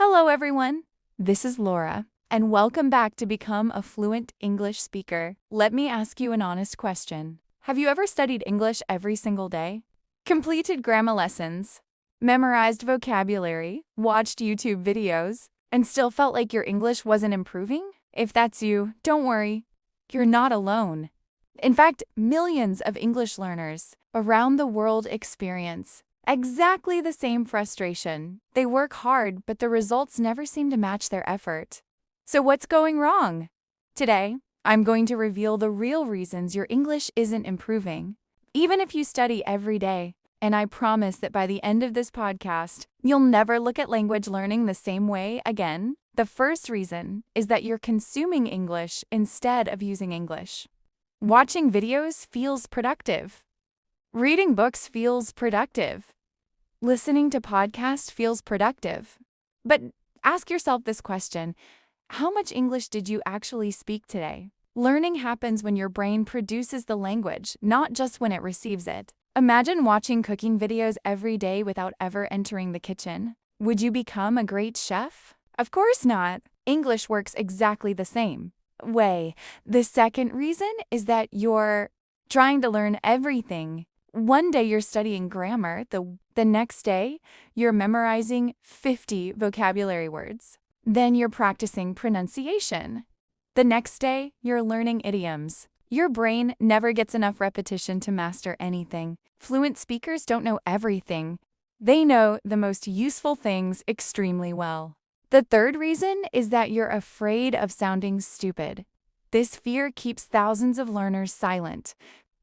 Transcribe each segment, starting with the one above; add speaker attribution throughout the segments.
Speaker 1: Hello, everyone. This is Laura, and welcome back to Become a Fluent English Speaker. Let me ask you an honest question. Have you ever studied English every single day? Completed grammar lessons, memorized vocabulary, watched YouTube videos, and still felt like your English wasn't improving? If that's you, don't worry. You're not alone. In fact, millions of English learners around the world experience exactly the same frustration. They work hard, but the results never seem to match their effort. So what's going wrong? Today, I'm going to reveal the real reasons your English isn't improving, even if you study every day. And I promise that by the end of this podcast, you'll never look at language learning the same way again. The first reason is that you're consuming English instead of using English. Watching videos feels productive. Reading books feels productive. Listening to podcasts feels productive. But ask yourself this question: how much English did you actually speak today? Learning happens when your brain produces the language, not just when it receives it. Imagine watching cooking videos every day without ever entering the kitchen. Would you become a great chef? Of course not. English works exactly the same way. The second reason is that you're trying to learn everything. One day you're studying grammar, the next day you're memorizing 50 vocabulary words. Then you're practicing pronunciation. The next day you're learning idioms. Your brain never gets enough repetition to master anything. Fluent speakers don't know everything. They know the most useful things extremely well. The third reason is that you're afraid of sounding stupid. This fear keeps thousands of learners silent.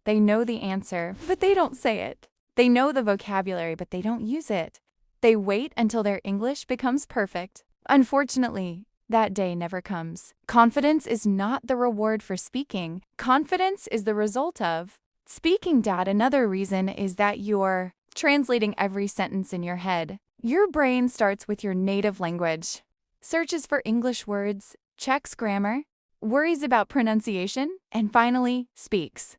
Speaker 1: They know the answer, but they don't say it. They know the vocabulary, but they don't use it. They wait until their English becomes perfect. Unfortunately, that day never comes. Confidence is not the reward for speaking. Confidence is the result of speaking. Another reason is that you're translating every sentence in your head. Your brain starts with your native language, searches for English words, checks grammar, worries about pronunciation, and finally speaks.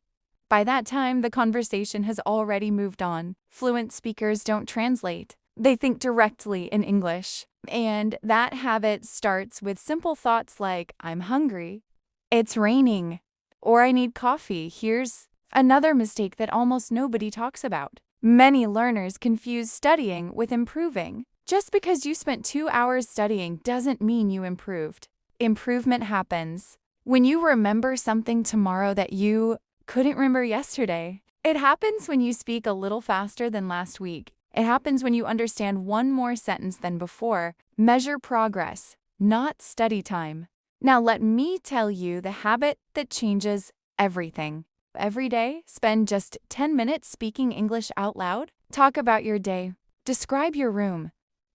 Speaker 1: By that time, the conversation has already moved on. Fluent speakers don't translate. They think directly in English. And that habit starts with simple thoughts like, I'm hungry, it's raining, or I need coffee. Here's another mistake that almost nobody talks about. Many learners confuse studying with improving. Just because you spent 2 hours studying doesn't mean you improved. Improvement happens when you remember something tomorrow that you couldn't remember yesterday. It happens when you speak a little faster than last week. It happens when you understand one more sentence than before. Measure progress, not study time. Now let me tell you the habit that changes everything. Every day, spend just 10 minutes speaking English out loud. Talk about your day. Describe your room.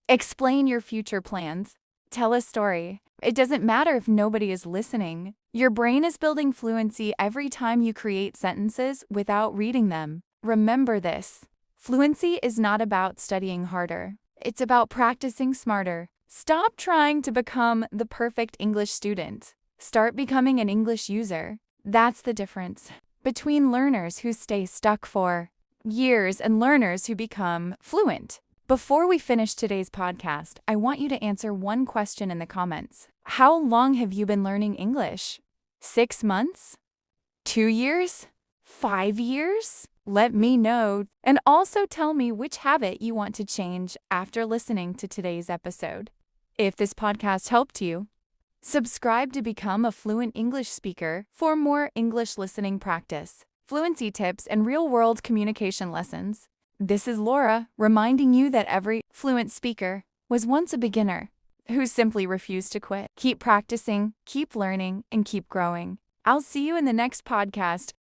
Speaker 1: Explain your future plans. Tell a story. It doesn't matter if nobody is listening. Your brain is building fluency every time you create sentences without reading them. Remember this. Fluency is not about studying harder. It's about practicing smarter. Stop trying to become the perfect English student. Start becoming an English user. That's the difference between learners who stay stuck for years and learners who become fluent. Before we finish today's podcast, I want you to answer one question in the comments. How long have you been learning English? 6 months? 2 years? 5 years? Let me know, and also tell me which habit you want to change after listening to today's episode. If this podcast helped you, subscribe to become a fluent English speaker for more English listening practice, fluency tips, and real-world communication lessons. This is Laura, reminding you that every fluent speaker was once a beginner who simply refused to quit. Keep practicing, keep learning, and keep growing. I'll see you in the next podcast.